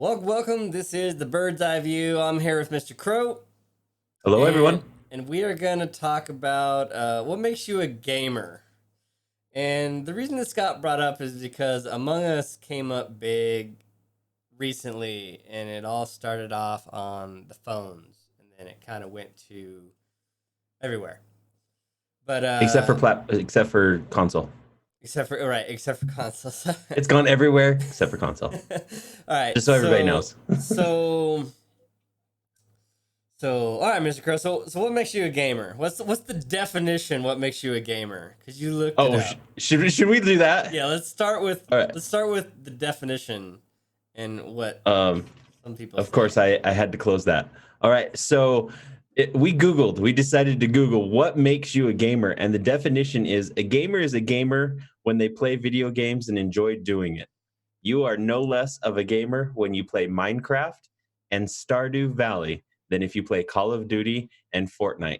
Welcome. This is the Bird's Eye View. I'm here with Mr. Krow. Hello, everyone. And we are going to talk about what makes you a gamer. And the reason this got brought up is because Among Us came up big recently, and it all started off on the phones, and then it kind of went to everywhere. But Except for console. except for consoles. It's gone everywhere except for console. All right, Just so everybody knows. So, all right, Mr. Crow. So, what makes you a gamer? What's the definition? What makes you a gamer? Because you looked it up. Should we do that? Yeah, let's start with the definition and what some people. Of course, I had to close that. All right, so we decided to Google what makes you a gamer, and the definition is a gamer is a gamer when they play video games and enjoy doing it. You are no less of a gamer when you play Minecraft and Stardew Valley than if you play Call of Duty and Fortnite.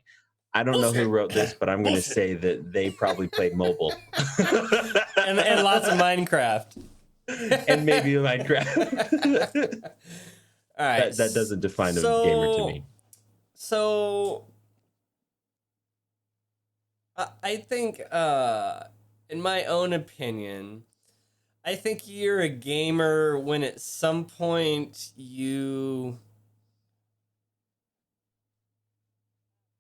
I don't know who wrote this, but I'm going to say that they probably played mobile. and lots of Minecraft. And maybe Minecraft. All right. That doesn't define a gamer to me. So, I think, in my own opinion, I think you're a gamer when at some point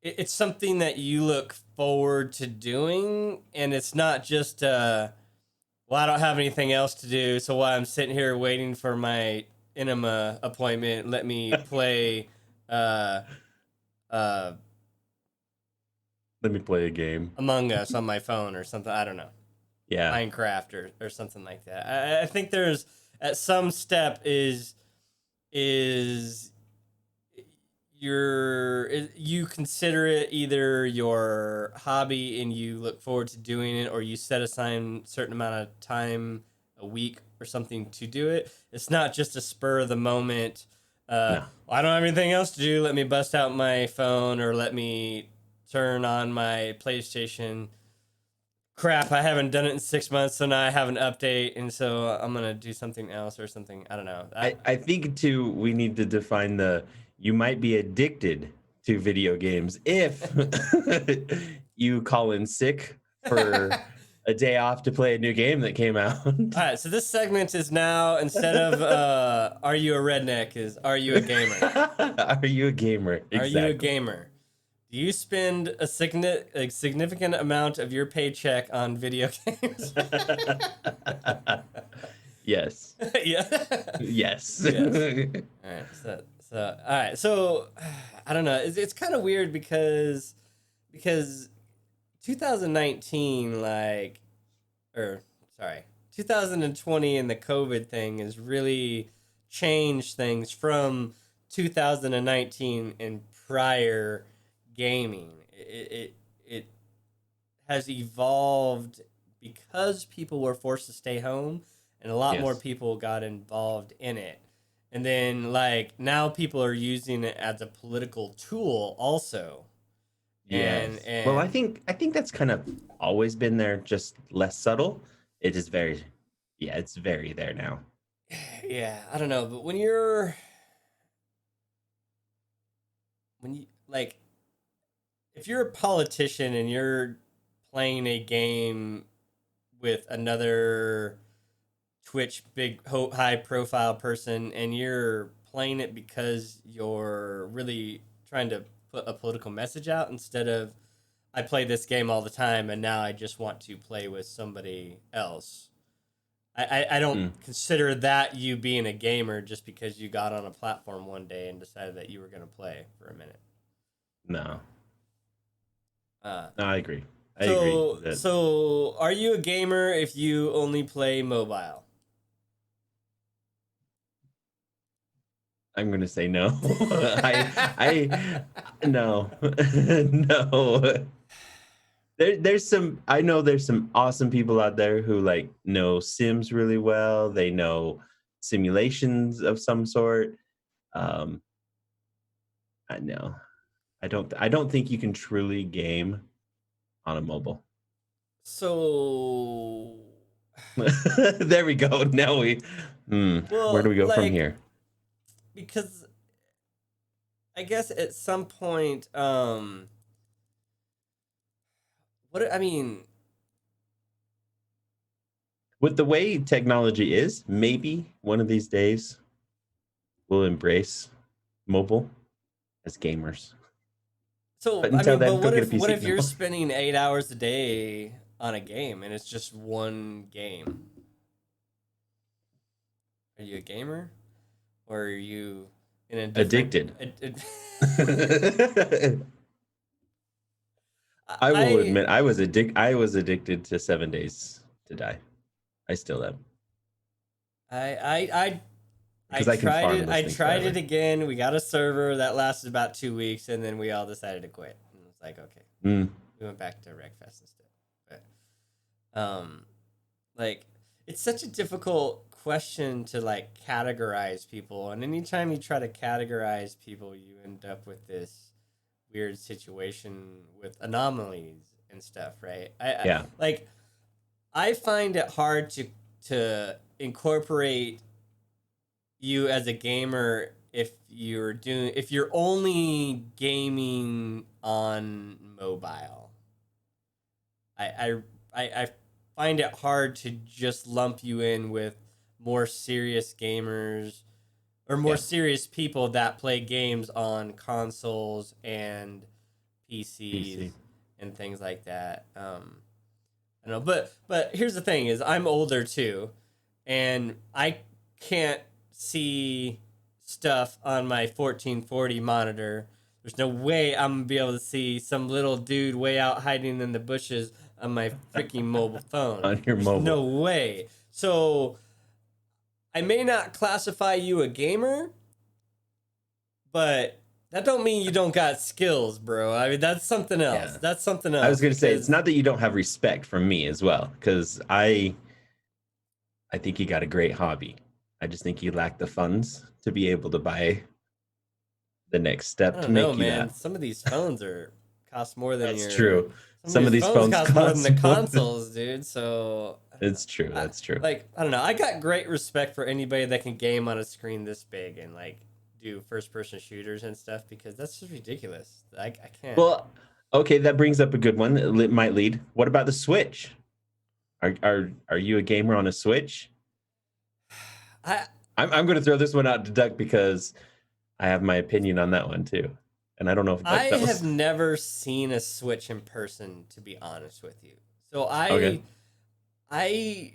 it's something that you look forward to doing, and it's not just I don't have anything else to do, so while I'm sitting here waiting for my enema appointment, let me play let me play a game. Among Us on my phone or something. I don't know. Yeah. Minecraft or something like that. I think there's at some step is you consider it either your hobby and you look forward to doing it, or you set aside a certain amount of time a week or something to do it. It's not just a spur of the moment. No. I don't have anything else to do. Let me bust out my phone or let me turn on my PlayStation. Crap, I haven't done it in 6 months, so now I have an update, and so I'm going to do something else or something. I don't know. I think, too, we need to define you might be addicted to video games if you call in sick for a day off to play a new game that came out. All right, so this segment is now, instead of are you a redneck, is are you a gamer? Are you a gamer? Exactly. Are you a gamer? Do you spend a significant amount of your paycheck on video games? Yes. Yeah. Yes. All right. So I don't know. It's kind of weird because 2019, 2020 and the COVID thing has really changed things from 2019 and prior gaming. It has evolved because people were forced to stay home, and a lot more people got involved in it. And then now people are using it as a political tool also. Yes. And well, I think that's kind of always been there, just less subtle. It is it's very there now. Yeah, I don't know, but when if you're a politician and you're playing a game with another Twitch big high profile person, and you're playing it because you're really trying to put a political message out instead of I play this game all the time and now I just want to play with somebody else. I don't consider that you being a gamer just because you got on a platform one day and decided that you were going to play for a minute. No, I agree. I agree. So, are you a gamer if you only play mobile? I'm gonna say no. No, no. There's some awesome people out there who know Sims really well. They know simulations of some sort. I know. I don't think you can truly game on a mobile. So there we go. Now where do we go from here? because I guess at some point, what I mean, With the way technology is, maybe one of these days we'll embrace mobile as gamers. so But I until mean, but then, go get a what PC. if you're No. spending 8 hours a day on a game and it's just one game? Are you a gamer, or are you in a different? Addicted. I will I admit I was addicted to 7 days to die. I still am. I Because I can tried farm it. those I things tried it forever. again. We got a server that lasted about 2 weeks, and then we all decided to quit. And it's like, okay, Mm, we went back to Wreckfest instead. But, like, it's such a difficult question to like categorize people, and anytime you try to categorize people, you end up with this weird situation with anomalies and stuff, right? yeah. Like, I find it hard to incorporate you as a gamer if you're only gaming on mobile. I find it hard to just lump you in with more serious gamers or more Yeah. serious people that play games on consoles and PCs PC. and things like that. I don't know, but here's the thing: is I'm older too, and I can't see stuff on my 1440 monitor. There's no way I'm gonna be able to see some little dude way out hiding in the bushes on my freaking mobile phone. On your There's mobile. no way. So I may not classify you a gamer, but that don't mean you don't got skills, bro. I mean, that's something else. Yeah. That's something I was else going to say it's because not that you don't have respect from me as well, because I think you got a great hobby. I just think you lack the funds to be able to buy the next I step to don't know, make you man. that. Some of these phones are cost more than That's your. true. Some of Some of these these phones phones cost more than cost the more than. consoles, dude. So, It's true. I, That's true. like, I don't know. I got great respect for anybody that can game on a screen this big and like do first-person shooters and stuff because that's just ridiculous. I can't. Well, okay, that brings up a good one. It might lead. What about the Switch? Are you a gamer on a Switch? I I'm going to throw this one out to Duck because I have my opinion on that one too, and I don't know if I Duck have knows. never seen a Switch in person, to be honest with you. So Okay. I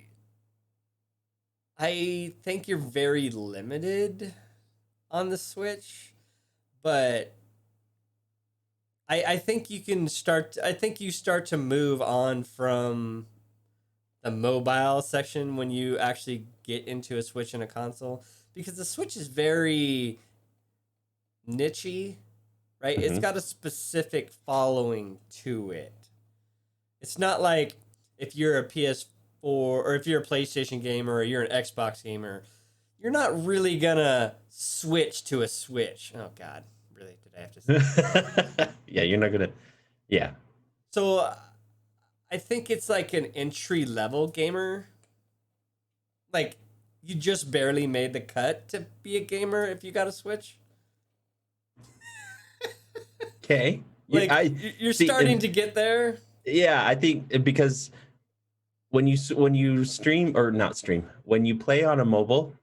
I think you're very limited on the Switch, but I think you can start. I think you start to move on from the mobile section when you actually get into a Switch and a console because the Switch is very nichey, right? It's Hmm. got a specific following to it. It's not like if you're a PS4 or if you're a PlayStation gamer or you're an Xbox gamer, you're not really gonna switch to a Switch. Oh God, really? Did I have to say that? Yeah, you're not gonna. Yeah, So I think it's like an entry level gamer. Like you just barely made the cut to be a gamer if you got a Switch. okay. Like I you're see. starting to get there. Yeah, I think because when you stream or not stream, when you play on a mobile,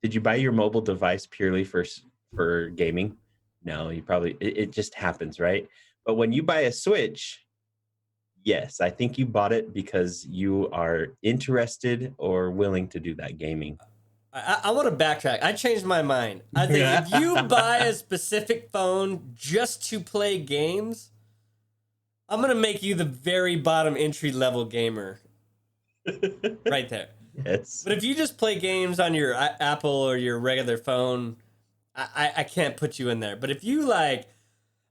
did you buy your mobile device purely for gaming? No, you probably it just happens, right? But when you buy a Switch, yes, I think you bought it because you are interested or willing to do that gaming. I want to backtrack. I changed my mind. I think if you buy a specific phone just to play games, I'm gonna make you the very bottom entry level gamer right there. Yes. But if you just play games on your Apple or your regular phone, I can't put you in there. But if you like,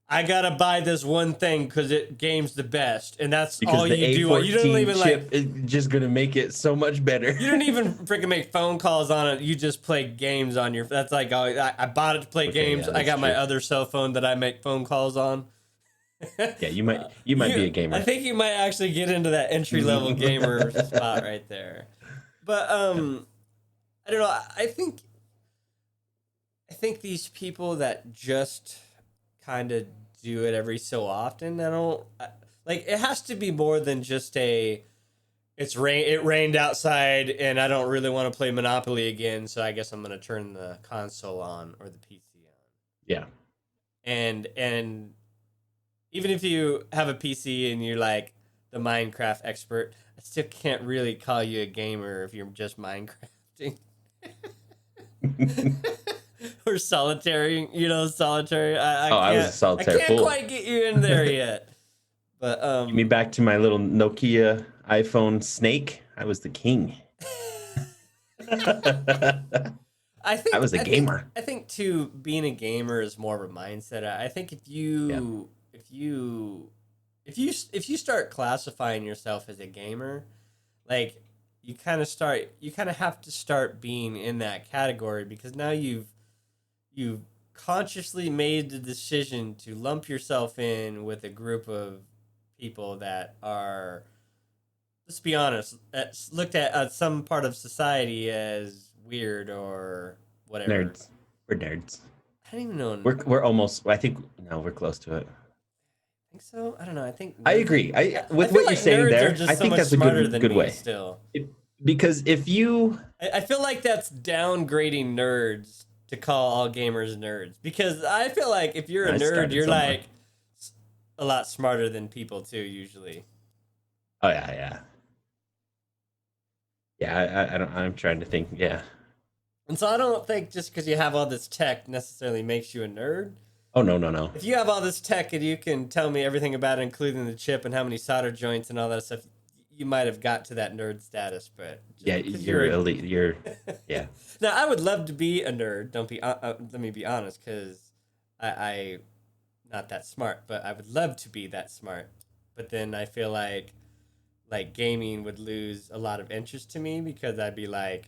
I gotta buy this one thing because it game's the best, and that's Because all the you do. You don't A14 even chip like. is just gonna make it so much better. You don't even freaking make phone calls on it. You just play games on your. That's like I bought it to play Okay, games. yeah, I that's got my true. other cell phone that I make phone calls on. Yeah, you might be a I gamer. think you might actually get into that entry level gamer spot right there. But I don't know. I think these people that just kind of do it every so often, like it has to be more than just a it rained outside and I don't really want to play Monopoly again, so I guess I'm going to turn the console on or the PC on. Yeah. And even if you have a PC and you're like the Minecraft expert, I still can't really call you a gamer if you're just Minecrafting. Or solitary, solitary. Oh, I was a I solitaire can't fool. quite get you in there yet. But Give me back to my little Nokia iPhone Snake. I was the king. I I was a gamer. think too, being a gamer is more of a mindset. I think Yeah. if you start classifying yourself as a gamer, like you kind of have to start being in that category, because now you've consciously made the decision to lump yourself in with a group of people that are, let's be honest, looked at some part of society as weird or whatever. Nerds. We're nerds. I don't even know. We're almost. I think no, we're close to it. Think so? I don't know. I think I nerds agree. I With feel what you're like saying nerds are there, just I so think much that's a smarter than good me way. still. Because if you, I feel like that's downgrading nerds to call all gamers nerds, because I feel like if you're a I nerd, started you're somewhere. like a lot smarter than people too, usually. Oh yeah. I don't. I'm trying to think. Yeah. And so I don't think just because you have all this tech necessarily makes you a nerd. Oh no. If you have all this tech and you can tell me everything about it, including the chip and how many solder joints and all that stuff, you might have got to that nerd status. But just Yeah, because you're elite. You're yeah. Now, I would love to be a nerd. Don't be. Let me be honest, because I not that smart, but I would love to be that smart. But then I feel like gaming would lose a lot of interest to me, because I'd be like,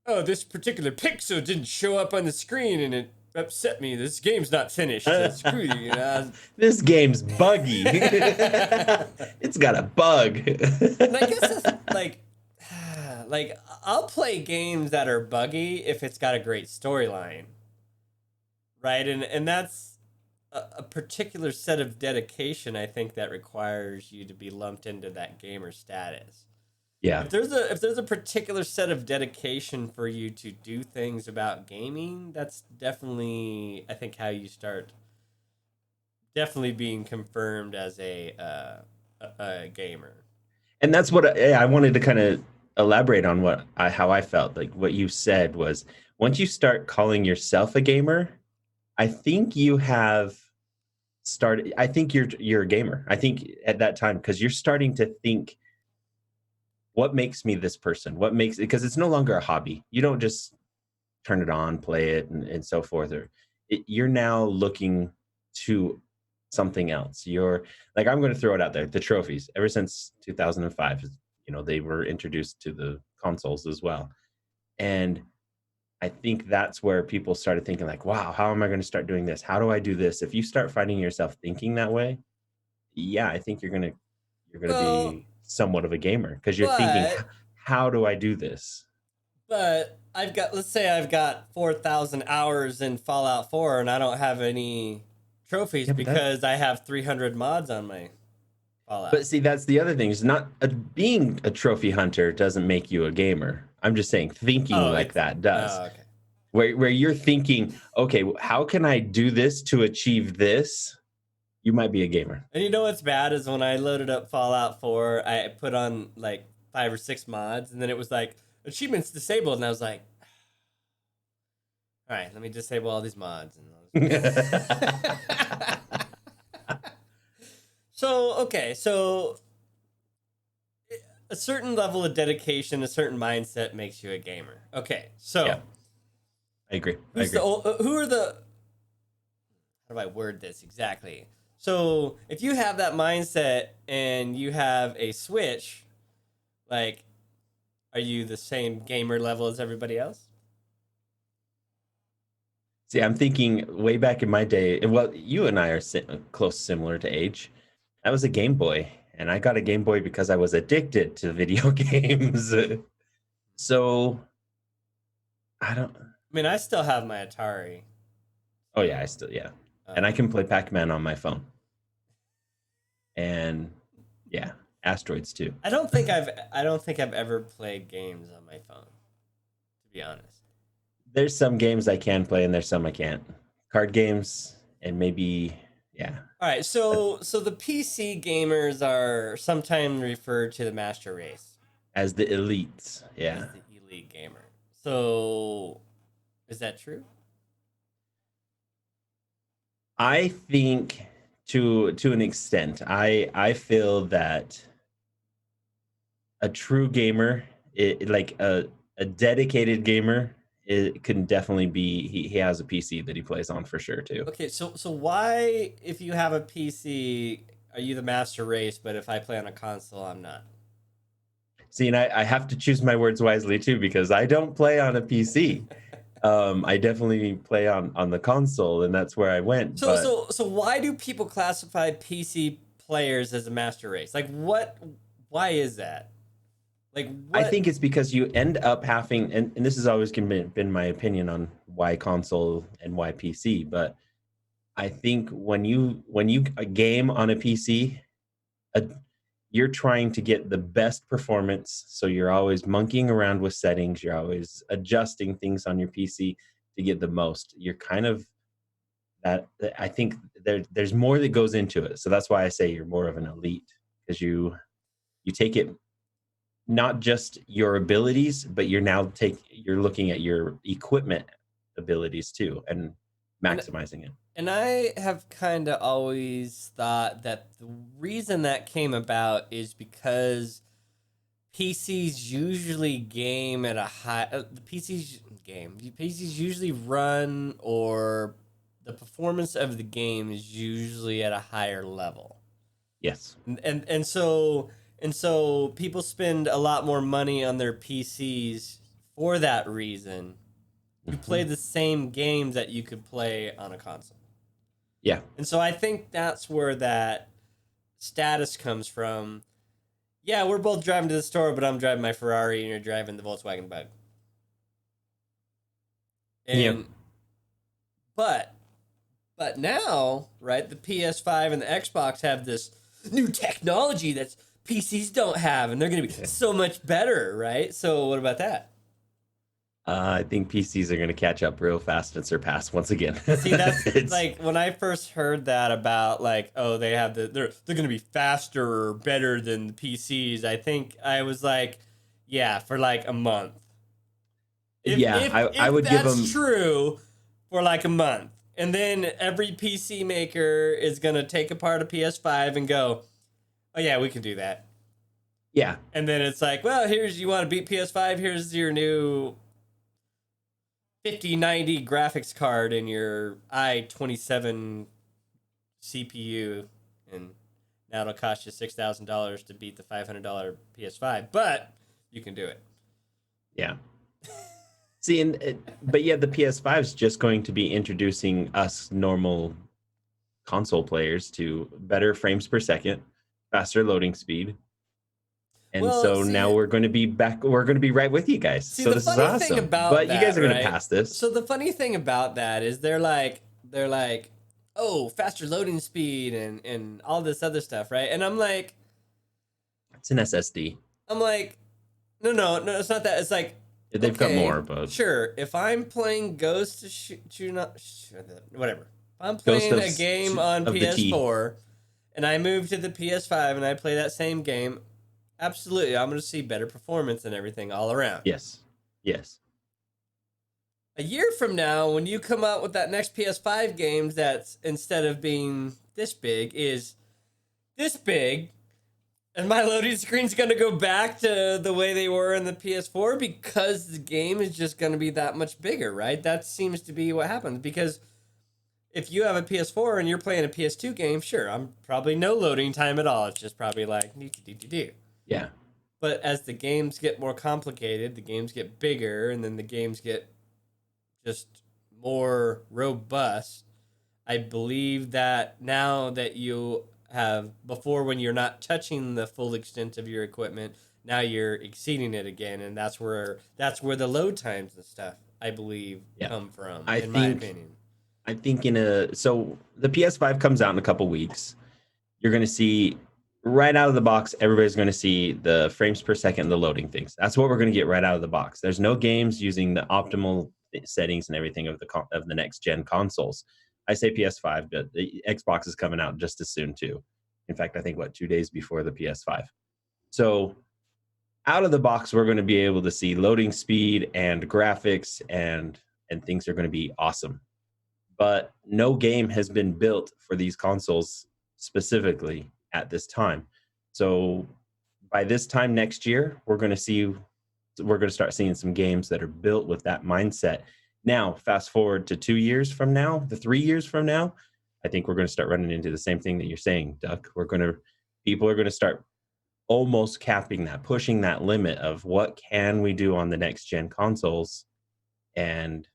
oh, this particular pixel didn't show up on the screen and it upset me. This game's not finished. So screw you. This game's buggy. It's got a bug. And I guess it's like I'll play games that are buggy if it's got a great storyline, right? And that's a particular set of dedication, I think, that requires you to be lumped into that gamer status. Yeah. If there's a particular set of dedication for you to do things about gaming, that's definitely, I think, how you start definitely being confirmed as a gamer. And that's what I wanted to kind of elaborate on how I felt. Like what you said was, once you start calling yourself a gamer, I think you have started. I think you're a gamer. I think at that time, because you're starting to think, what makes me this person? What makes it? Because it's no longer a hobby. You don't just turn it on, play it, and so forth. You're now looking to something else. You're like, I'm going to throw it out there. The trophies, ever since 2005, they were introduced to the consoles as well. And I think that's where people started thinking like, wow, how am I going to start doing this? How do I do this? If you start finding yourself thinking that way, yeah, I think you're going to Well, be somewhat of a gamer, because you're thinking, but how do I do this? let's say I've got 4,000 hours in Fallout 4 and I don't have any trophies, Yeah, because I have 300 mods on my Fallout. But see, that's the other thing. Is not being a trophy hunter doesn't make you a gamer. I'm just saying thinking like that does. Oh, okay. Where you're thinking, okay, how can I do this to achieve this? You might be a gamer. And you know what's bad is when I loaded up Fallout 4, I put on like 5 or 6 mods, and then it was like achievements disabled, and I was like, all right, let me disable all these mods. So a certain level of dedication, a certain mindset makes you a gamer. Okay, so Yeah. I agree. who are the? How do I word this exactly? So if you have that mindset and you have a Switch, like, are you the same gamer level as everybody else? See, I'm thinking way back in my day. Well, you and I are close, similar to age. I was a Game Boy, and I got a Game Boy because I was addicted to video games. So I don't. I mean, I still have my Atari. Oh yeah, I still yeah, and I Um, can play Pac-Man on my phone. And yeah, asteroids too. I don't think I've ever played games on my phone, to be honest. There's some games I can play and there's some I can't. Card games and maybe yeah. All right, But so the PC gamers are sometimes referred to the master race as the elites, as yeah. the elite gamer. So is that true? I think to an extent, I feel that a true gamer, like a dedicated gamer, it can definitely be he has a PC that he plays on for sure too. Okay, so why, if you have a PC, are you the master race, but if I play on a console, I'm not? See, and I have to choose my words wisely too because I don't play on a PC. I definitely play on the console, and that's where I went. So But so so why do people classify PC players as a master race? Like what? Why is that? Like I what? think it's because you end up having, and this has always been my opinion on why console and why PC. But I think when you a game on a PC, a, you're trying to get the best performance. So you're always monkeying around with settings. You're always adjusting things on your PC to get the most. You're kind of that I think there's more that goes into it. So that's why I say you're more of an elite because you take it not just your abilities, but you're looking at your equipment abilities too and And maximizing it. and I have kind of always thought that the reason that came about is because PCs usually game at a high. The PCs game. The PCs usually run, or the performance of the game is usually at a higher level. Yes. And so people spend a lot more money on their PCs for that reason, to play Mhm. the same games that you could play on a console. Yeah. And so I think that's where that status comes from. Yeah, we're both driving to the store, but I'm driving my Ferrari and you're driving the Volkswagen Bug. Yeah. And but but now, right, the PS5 and the Xbox have this new technology that PCs don't have, and they're going to be so much better, right? So what about that? I think PCs are going to catch up real fast and surpass once again. See, that's It's like when I first heard that about, like, oh, they have they're gonna be faster or better than the PCs. I think I was like, yeah, for like a month. If yeah, if I if would give that's them true, for like a month, and then every PC maker is gonna take apart a PS5 and go, oh yeah, we can do that. yeah. And then it's like, well, here's, you want to beat PS5? Here's your new 5090 graphics card and your i27 CPU, and now it'll cost you $6,000 to beat the $500 PS5, but you can do it. Yeah. See, but yeah, the PS5 is just going to be introducing us normal console players to better frames per second, faster loading speed. And Well, so now see, we're going to be back. We're going to be right with you guys. see So the this is funny thing awesome. about But you guys that, are going to right? pass this. So the funny thing about that is they're like, oh, faster loading speed and all this other stuff, right? And It's an SSD. I'm like, no, no, no, it's not that. It's like, They've got okay, more, but sure. If I'm playing Ghost of whatever. If I'm Ghost playing a game on of the T. PS4 and I move to the PS5 and I play that same game, absolutely, I'm going to see better performance and everything all around. Yes. Yes. A year from now, when you come out with that next PS5 game, that's, instead of being this big, is this big, and my loading screen's going to go back to the way they were in the PS4 because the game is just going to be that much bigger, right? That seems to be what happens. Because if you have a PS4 and you're playing a PS2 game, sure, I'm probably no loading time at all. It's just probably like do. Yeah. But as the games get more complicated, the games get bigger, and then the games get just more robust. I believe that now that you have, before, when you're not touching the full extent of your equipment, now you're exceeding it again, and that's where the load times and stuff I believe, Yeah. come from, I in my think opinion. so the PS5 comes out in a couple weeks. You're going to see right out of the box, everybody's going to see the frames per second, the loading things. That's what we're going to get right out of the box. There's no games using the optimal settings and everything of the next gen consoles. I say PS5, but the Xbox is coming out just as soon too. In fact, I think 2 days before the PS5. So out of the box, we're going to be able to see loading speed and graphics and things are going to be awesome. But no game has been built for these consoles specifically at this time. So by this time next year, we're going to start seeing some games that are built with that mindset. Now, fast forward to 2 years from now, 3 years from now, I think we're going to start running into the same thing that you're saying, Duck. People are going to start almost capping that, pushing that limit of what can we do on the next gen consoles, and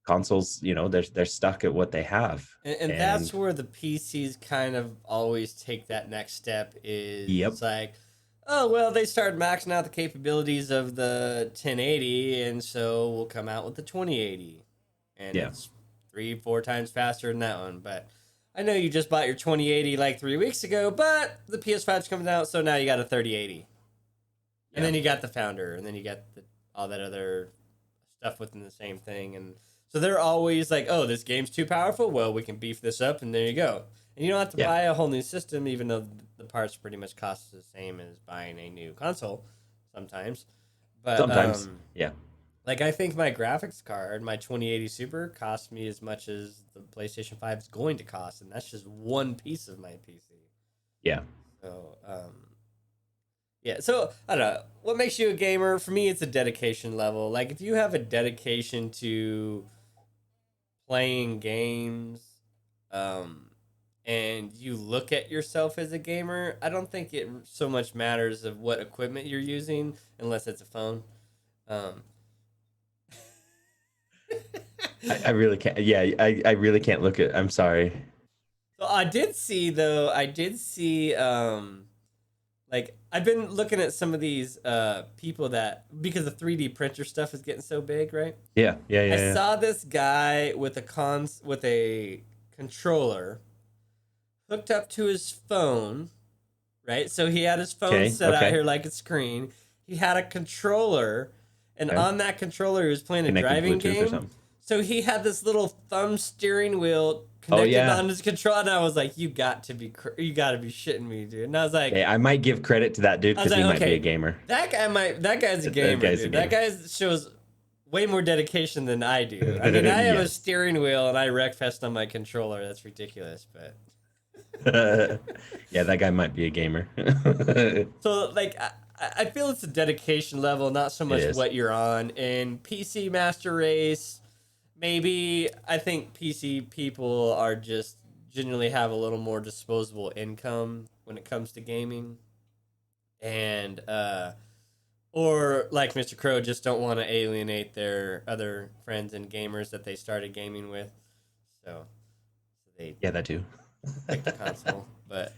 consoles, they're stuck at what they have. And that's And where the PCs kind of always take that next step. Is yep, it's like, oh well, they started maxing out the capabilities of the 1080, and so we'll come out with the 2080, and yeah, it's 3-4 times faster than that one. But I know you just bought your 2080 like 3 weeks ago, but the PS5's coming out, so now you got a 3080, and yeah, then you got the Founder, and then you got all that other stuff within the same thing. And so they're always like, oh, this game's too powerful. Well, we can beef this up, and there you go. And you don't have to yeah. buy a whole new system, even though the parts pretty much cost the same as buying a new console sometimes. But Sometimes, yeah, like I think my graphics card, my 2080 Super, cost me as much as the PlayStation 5 is going to cost, and that's just one piece of my PC. yeah. So yeah, so I don't know. What makes you a gamer? For me, it's a dedication level. Like if you have a dedication to playing games, and you look at yourself as a gamer, I don't think it so much matters of what equipment you're using, unless it's a phone. Um, I really can't. Yeah, I really can't look at. I'm sorry. so I did see though. Like I've been looking at some of these people that, because the 3D printer stuff is getting so big, right? Yeah, yeah, I yeah, yeah. saw this guy with a controller hooked up to his phone, right? So he had his phone Okay, set out okay, here like a screen. He had a controller, and okay. on that controller he was playing a Connected driving Bluetooth or game. something. So he had this little thumb steering wheel Oh connected yeah. on his controller, and I was like, you got to be shitting me, dude. And I was like, Okay, I might give credit to that dude because he might be a okay, gamer. that guy's a That gamer, guy's a dude. That gamer. guy shows way more dedication than I do. I mean, I have a Yes. steering wheel and I wreckfest on my controller. That's ridiculous, but Yeah, that guy might be a gamer. so like I feel it's a dedication level, not so It much is. what you're on. And PC Master Race, maybe I think PC people are just generally have a little more disposable income when it comes to gaming, and or like Mr. Crow, just don't want to alienate their other friends and gamers that they started gaming with, so they Yeah, that too. picked the console. But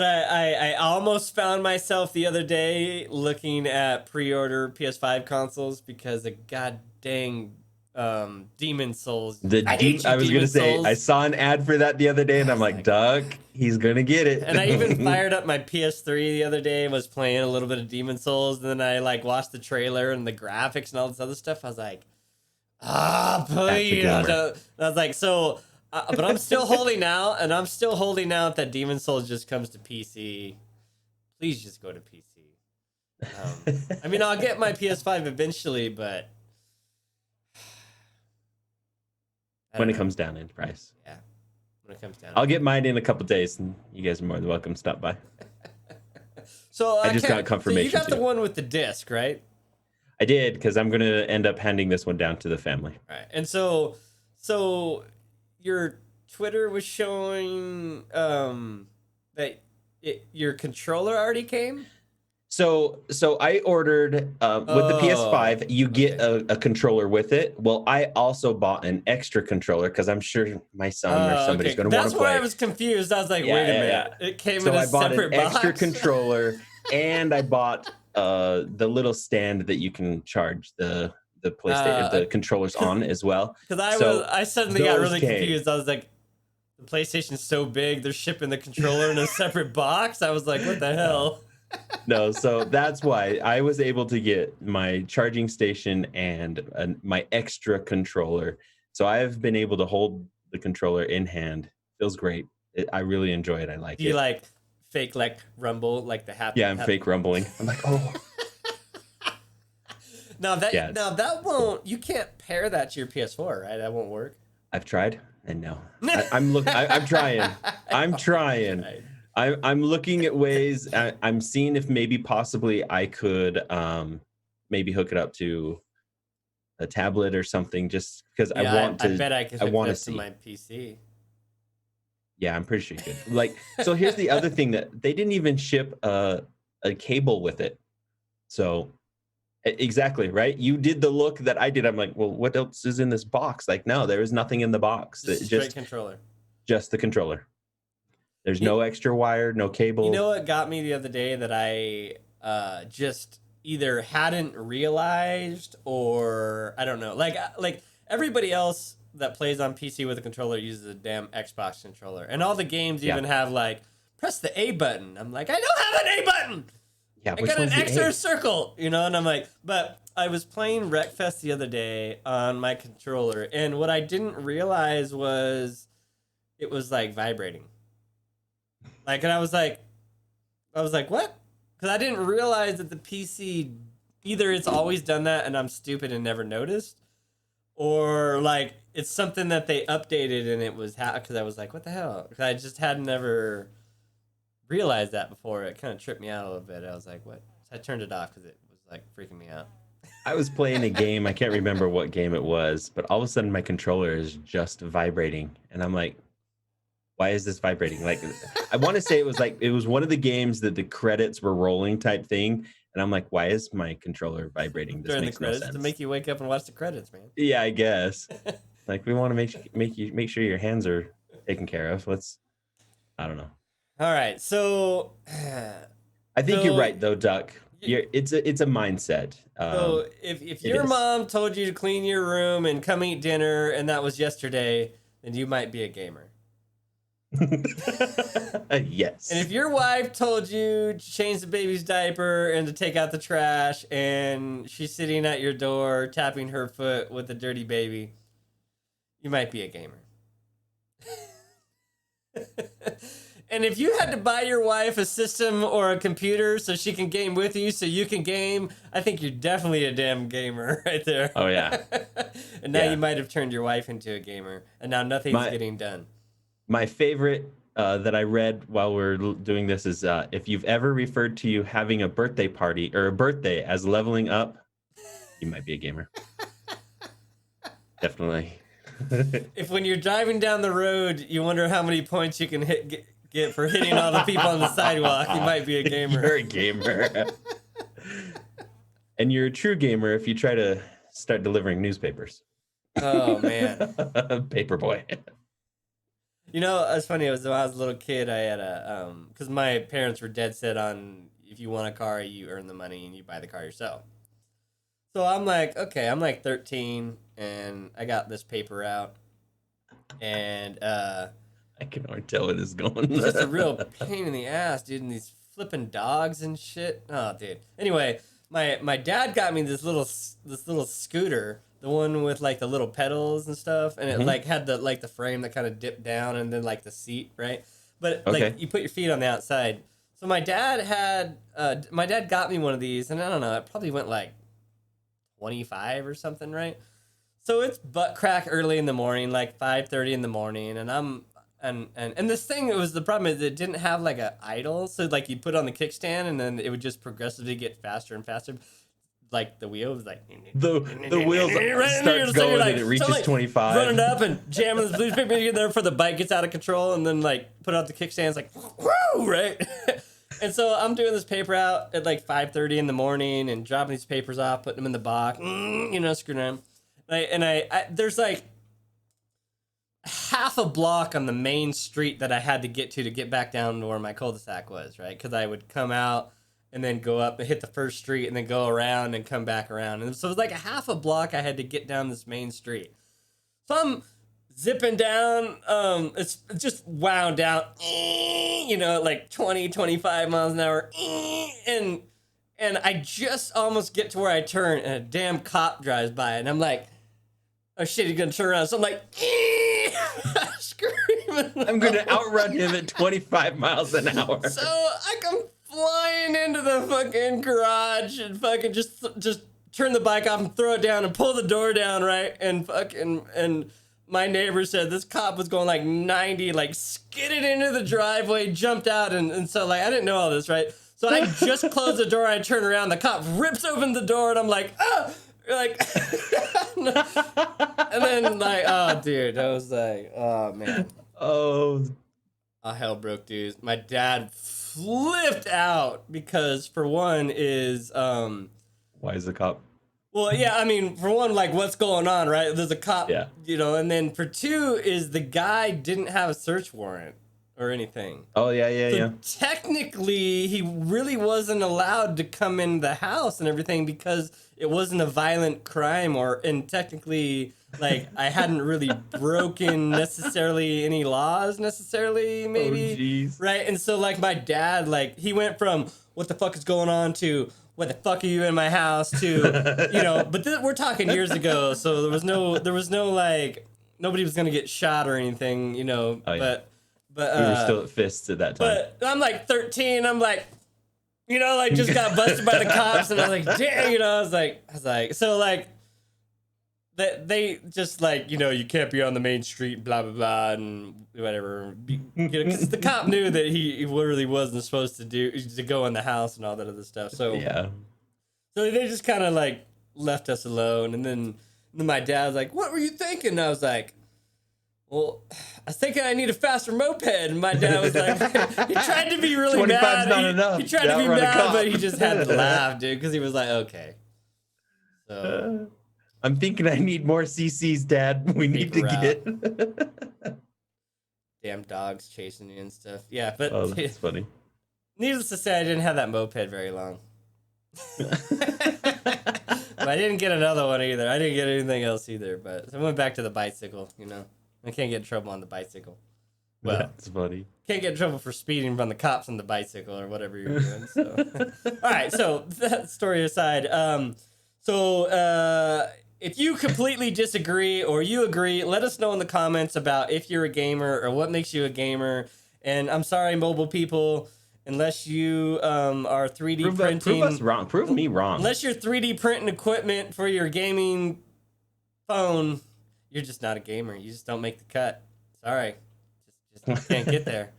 I almost found myself the other day looking at pre-order PS5 consoles because of god dang Demon Souls. I hate you, I was gonna Demon say I Souls. saw an ad for that the other day, and I I'm was like, like, Doug, he's gonna get and I even it. fired up my PS3 the other day and was playing a little bit of Demon Souls. And then I like watched the trailer and the graphics and all this other stuff. I was like, That's a please. gamer. I was like, so, but I'm still holding out, and I'm still holding out that Demon Souls just comes to PC. Please just go to PC. I mean, I'll get my PS5 eventually, but I When don't it know. comes down in price. Yeah, when it comes down. I'll get mine in a couple days, and you guys are more than welcome to stop by. So I just got confirmation. So you got the too. one with the disc, right? I did, because I'm gonna end up handing this one down to the family. Right. And so your Twitter was showing that your controller already came. So I ordered with the PS5. You get a controller with it. Well, I also bought an extra controller because I'm sure my son or somebody's Okay. going to want That's to why play. I was confused. I was like, Yeah, wait a yeah, minute. yeah. It came So in a I bought separate an extra box. controller, and I bought the little stand that you can charge the the PlayStation, the controllers on as well. Because So I suddenly got those really came. confused. I was like, the PlayStation's so big, they're shipping the controller in a separate box. I was like, what the hell? No, so that's why I was able to get my charging station and my extra controller. So I've been able to hold the controller in hand. Feels great. I really enjoy it. I like Do you it. like fake like rumble, like the happy? Yeah, I'm fake rumbling. I'm like, oh, Now yeah. that won't. You can't pair that to your PS4, right? That won't work. I've tried, and no, I'm looking. I'm trying. I'm trying. Right. I'm looking at ways. I'm seeing if maybe possibly I could maybe hook it up to a tablet or something, just because I Yeah, want to. I bet I could I hook want it to up to see. my PC. Yeah, I'm pretty sure you could. Like, so here's the other thing that they didn't even ship a cable with it. So exactly, right? You did the look that I did. I'm like, well, what else is in this box? Like, no, there is nothing in the box. Just straight controller. Just the controller. There's You- no extra wire, no cable. You know what got me the other day that I just either hadn't realized or I don't know. Like everybody else that plays on PC with a controller uses a damn Xbox controller, and all the games even have like press the A button. I'm like, I don't have an A button. Yeah, I which got an one's the X or A? a circle, you know, and I'm like, but I was playing Wreckfest the other day on my controller, and what I didn't realize was it was like vibrating. Like, and I was like, what? Because I didn't realize that the PC either it's always done that and I'm stupid and never noticed, or like it's something that they updated and it was because I was like, what the hell? Because I just had never realized that before. It kind of tripped me out a little bit. I was like, what? So I turned it off because it was like freaking me out. I was playing a game. I can't remember what game it was, but all of a sudden my controller is just vibrating, and I'm like, why is this vibrating? Like, I want to say it was one of the games that the credits were rolling type thing, and I'm like, why is my controller vibrating? This During the makes credits no sense. to make you wake up and watch the credits, man. Yeah, I guess. Like, we want to make sure your hands are taken care of. I don't know. All right, so I think you're right though, Duck. It's a mindset. So if your mom told you to clean your room and come eat dinner and that was yesterday, then you might be a gamer. Yes. And if your wife told you to change the baby's diaper and to take out the trash and she's sitting at your door tapping her foot with a dirty baby, you might be a gamer. And if you had to buy your wife a system or a computer so she can game with you so you can game, I think you're definitely a damn gamer right there. Oh, yeah. And now you might have turned your wife into a gamer, and now nothing's getting done. My favorite that I read while we're doing this is if you've ever referred to you having a birthday party or a birthday as leveling up, you might be a gamer. Definitely. If when you're driving down the road, you wonder how many points you can get for hitting all the people on the sidewalk, you might be a gamer. You're a gamer. And you're a true gamer if you try to start delivering newspapers. Oh, man. Paperboy. You know, it's funny. When I was a little kid, I had a, because my parents were dead set on if you want a car, you earn the money and you buy the car yourself. So I'm like, okay, I'm like 13 and I got this paper out. And, I can already tell where this is going. it's just a real pain in the ass, dude. And these flipping dogs and shit. Oh, dude. Anyway, my dad got me this little scooter, the one with like the little pedals and stuff, and it like had the frame that kind of dipped down and then like the seat, right? But like you put your feet on the outside. So my dad got me one of these, and I don't know, it probably went like 25 or something, right? So it's butt crack early in the morning, like 5:30 in the morning, and I'm and this thing, the problem is it didn't have like a idle, so like you put it on the kickstand and then it would just progressively get faster and faster. Like the wheel was like the wheels start going and it reaches 25. Running up and jamming the newspaper in there for the bike gets out of control, and then like put out the kickstand, it's like whoo, right? And so I'm doing this paper out at like 5:30 in the morning and dropping these papers off, putting them in the box, screwing around. And I there's like half a block on the main street that I had to get back down to where my cul-de-sac was, right? Because I would come out and then go up and hit the first street and then go around and come back around. And so it was like a half a block I had to get down this main street. So I'm zipping down. It's just wound down, you know, like 20, 25 miles an hour. And I just almost get to where I turn and a damn cop drives by and I'm like, oh shit, he's gonna turn around. So I'm like, screaming. I'm gonna outrun him at 25 miles an hour. So I come flying into the fucking garage and fucking just turn the bike off and throw it down and pull the door down, right? And my neighbor said this cop was going like 90, like skidded into the driveway, jumped out, and so like I didn't know all this, right? So I just closed the door, I turn around, the cop rips open the door, and I'm like, ah! Like, and then like, oh dude, I was like, oh man. Oh, Hell broke loose. My dad flipped out because for one is why is the cop? well, yeah, I mean, for one, like, what's going on, right? There's a cop, Yeah. you know, and then for two is the guy didn't have a search warrant or anything. Oh, yeah. So technically, he really wasn't allowed to come in the house and everything because it wasn't a violent crime and technically, like, I hadn't really broken necessarily any laws necessarily, maybe. Oh, jeez. Right? And so, like, my dad, like, he went from, what the fuck is going on to, what the fuck are you in my house to, you know, but we're talking years ago, so there was no like, nobody was gonna get shot or anything, you know, Oh, yeah. but We were still at fists at that time. but I'm like 13, I'm like, you know, like just got busted by the cops, and I was like, damn, you know, I was like, so like, they just like, you know, you can't be on the main street, blah blah blah, and whatever, you know, because the cop knew that he really wasn't supposed to go in the house and all that other stuff. So Yeah. so they just kind of like left us alone, and then my dad was like, "What were you thinking?" And I was like, "Well, I was thinking I need a faster moped." And my dad was like, he tried to be really 25's mad. not enough He tried to be outrun a mad, cop. but he just had to laugh, dude, because he was like, "Okay." So I'm thinking I need more CCs, Dad. We need to get. damn dogs chasing you and stuff. Yeah, but Oh, that's funny. needless to say, I didn't have that moped very long. But I didn't get another one either. I didn't get anything else either. But I went back to the bicycle, you know. I can't get in trouble on the bicycle. Well, That's funny. can't get in trouble for speeding from the cops on the bicycle or whatever you're doing. So, all right. So that story aside, if you completely disagree or you agree, let us know in the comments about if you're a gamer or what makes you a gamer. And I'm sorry, mobile people, unless you are 3D printing. Prove us wrong. Prove me wrong. Unless you're 3D printing equipment for your gaming phone, you're just not a gamer. You just don't make the cut. Sorry. Just can't get there.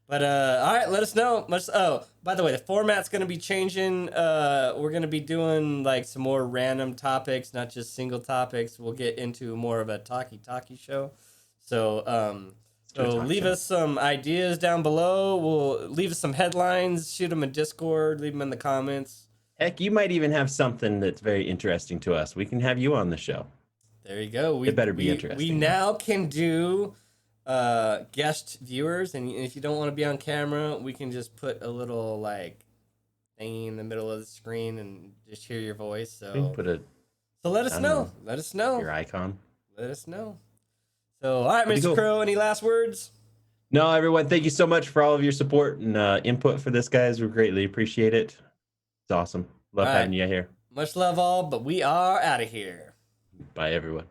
But all right, let us know. Oh, by the way, the format's going to be changing. We're going to be doing like some more random topics, not just single topics. We'll get into more of a talkie show. So leave us some ideas down below. We'll leave us some headlines, shoot them in Discord, leave them in the comments. Heck, you might even have something that's very interesting to us. We can have you on the show. There you go. It better be interesting. We now can do guest viewers, and if you don't want to be on camera, we can just put a little like thing in the middle of the screen and just hear your voice. So let us know. Let us know your icon. Let us know. So all right, Mr. Krow, any last words? No, everyone, thank you so much for all of your support and input for this, guys. We greatly appreciate it. It's awesome. Love having you here. Much love all, but we are out of here. Bye, everyone.